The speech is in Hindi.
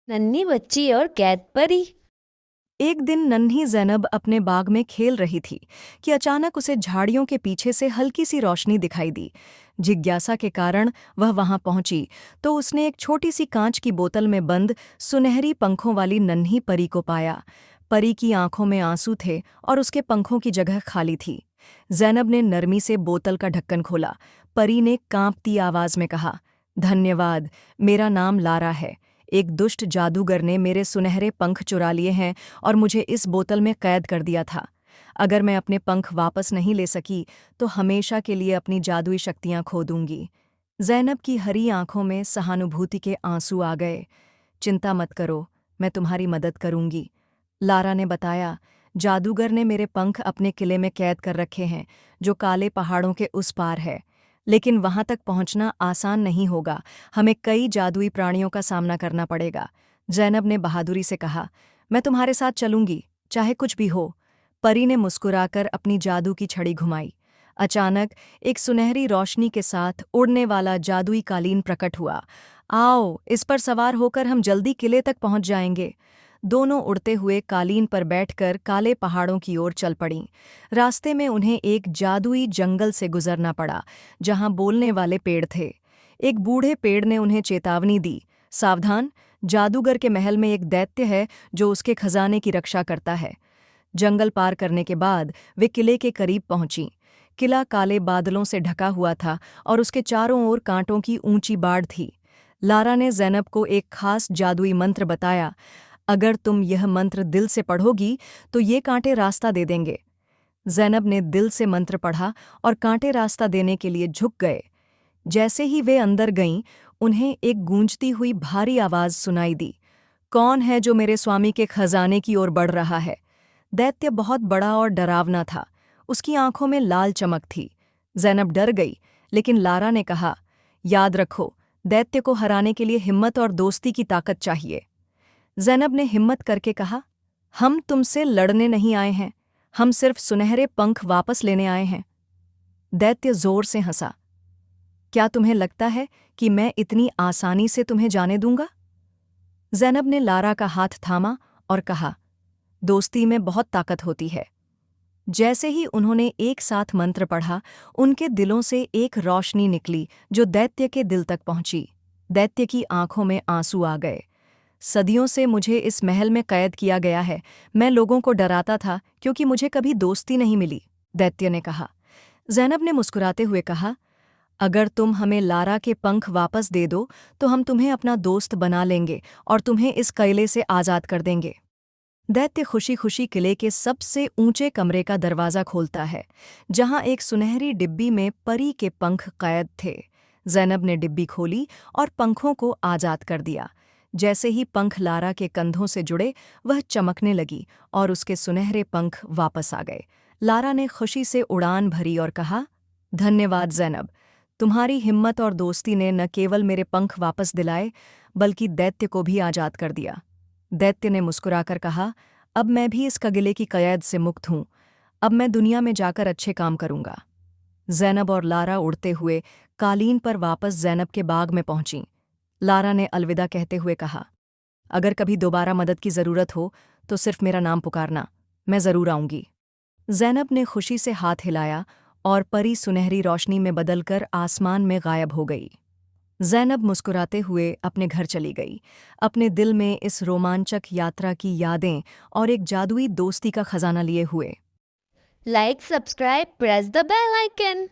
नन्ही बच्ची और कैद परी। एक दिन नन्ही ज़ैनब अपने बाग में खेल रही थी कि अचानक उसे झाड़ियों के पीछे से हल्की सी रोशनी दिखाई दी। जिज्ञासा के कारण वह वहां पहुंची तो उसने एक छोटी सी कांच की बोतल में बंद सुनहरी पंखों वाली नन्ही परी को पाया। परी की आंखों में आंसू थे और उसके पंखों की जगह खाली थी। ज़ैनब ने नरमी से बोतल का ढक्कन खोला। परी ने कांपती आवाज में कहा, धन्यवाद, मेरा नाम लारा है। एक दुष्ट जादूगर ने मेरे सुनहरे पंख चुरा लिए हैं और मुझे इस बोतल में कैद कर दिया था। अगर मैं अपने पंख वापस नहीं ले सकी तो हमेशा के लिए अपनी जादुई शक्तियां खो दूंगी। ज़ैनब की हरी आंखों में सहानुभूति के आंसू आ गए। चिंता मत करो, मैं तुम्हारी मदद करूंगी, लारा ने बताया। जादूगर ने मेरे पंख अपने किले में कैद कर रखे हैं, जो काले पहाड़ों के उस पार है। लेकिन वहां तक पहुंचना आसान नहीं होगा, हमें कई जादुई प्राणियों का सामना करना पड़ेगा। ज़ैनब ने बहादुरी से कहा, मैं तुम्हारे साथ चलूंगी, चाहे कुछ भी हो। परी ने मुस्कुराकर अपनी जादू की छड़ी घुमाई। अचानक एक सुनहरी रोशनी के साथ उड़ने वाला जादुई कालीन प्रकट हुआ। आओ, इस पर सवार होकर हम जल्दी किले तक पहुंच जाएंगे। दोनों उड़ते हुए कालीन पर बैठकर काले पहाड़ों की ओर चल पड़ीं। रास्ते में उन्हें एक जादुई जंगल से गुजरना पड़ा, जहां बोलने वाले पेड़ थे। एक बूढ़े पेड़ ने उन्हें चेतावनी दी, सावधान, जादूगर के महल में एक दैत्य है जो उसके खजाने की रक्षा करता है। जंगल पार करने के बाद वे किले के करीब पहुंचीं। किला काले बादलों से ढका हुआ था और उसके चारों ओर कांटों की ऊंची बाड़ थी। लारा ने ज़ैनब को एक खास जादुई मंत्र बताया, अगर तुम यह मंत्र दिल से पढ़ोगी तो ये कांटे रास्ता दे देंगे। ज़ैनब ने दिल से मंत्र पढ़ा और कांटे रास्ता देने के लिए झुक गए। जैसे ही वे अंदर गईं, उन्हें एक गूंजती हुई भारी आवाज सुनाई दी, कौन है जो मेरे स्वामी के खजाने की ओर बढ़ रहा है? दैत्य बहुत बड़ा और डरावना था, उसकी आंखों में लाल चमक थी। ज़ैनब डर गई, लेकिन लारा ने कहा, याद रखो, दैत्य को हराने के लिए हिम्मत और दोस्ती की ताकत चाहिए। ज़ैनब ने हिम्मत करके कहा, हम तुमसे लड़ने नहीं आए हैं, हम सिर्फ सुनहरे पंख वापस लेने आए हैं। दैत्य जोर से हंसा, क्या तुम्हें लगता है कि मैं इतनी आसानी से तुम्हें जाने दूंगा? ज़ैनब ने लारा का हाथ थामा और कहा, दोस्ती में बहुत ताकत होती है। जैसे ही उन्होंने एक साथ मंत्र पढ़ा, उनके दिलों से एक रोशनी निकली जो दैत्य के दिल तक पहुंची। दैत्य की आंखों में आंसू आ गए। सदियों से मुझे इस महल में कैद किया गया है, मैं लोगों को डराता था क्योंकि मुझे कभी दोस्ती नहीं मिली, दैत्य ने कहा। ज़ैनब ने मुस्कुराते हुए कहा, अगर तुम हमें लारा के पंख वापस दे दो तो हम तुम्हें अपना दोस्त बना लेंगे और तुम्हें इस किले से आज़ाद कर देंगे। दैत्य खुशी खुशी किले के सबसे ऊंचे कमरे का दरवाज़ा खोलता है, जहां एक सुनहरी डिब्बी में परी के पंख कैद थे। ज़ैनब ने डिब्बी खोली और पंखों को आज़ाद कर दिया। जैसे ही पंख लारा के कंधों से जुड़े, वह चमकने लगी और उसके सुनहरे पंख वापस आ गए। लारा ने खुशी से उड़ान भरी और कहा, धन्यवाद ज़ैनब, तुम्हारी हिम्मत और दोस्ती ने न केवल मेरे पंख वापस दिलाए बल्कि दैत्य को भी आज़ाद कर दिया। दैत्य ने मुस्कुराकर कहा, अब मैं भी इस कगिले की कैद से मुक्त हूँ, अब मैं दुनिया में जाकर अच्छे काम करूँगा। ज़ैनब और लारा उड़ते हुए कालीन पर वापस ज़ैनब के बाग में पहुंचीं। लारा ने अलविदा कहते हुए कहा, अगर कभी दोबारा मदद की ज़रूरत हो तो सिर्फ मेरा नाम पुकारना, मैं ज़रूर आऊँगी। ज़ैनब ने खुशी से हाथ हिलाया और परी सुनहरी रोशनी में बदलकर आसमान में गायब हो गई। ज़ैनब मुस्कुराते हुए अपने घर चली गई, अपने दिल में इस रोमांचक यात्रा की यादें और एक जादुई दोस्ती का खजाना लिए हुए। Like, subscribe, press the bell icon.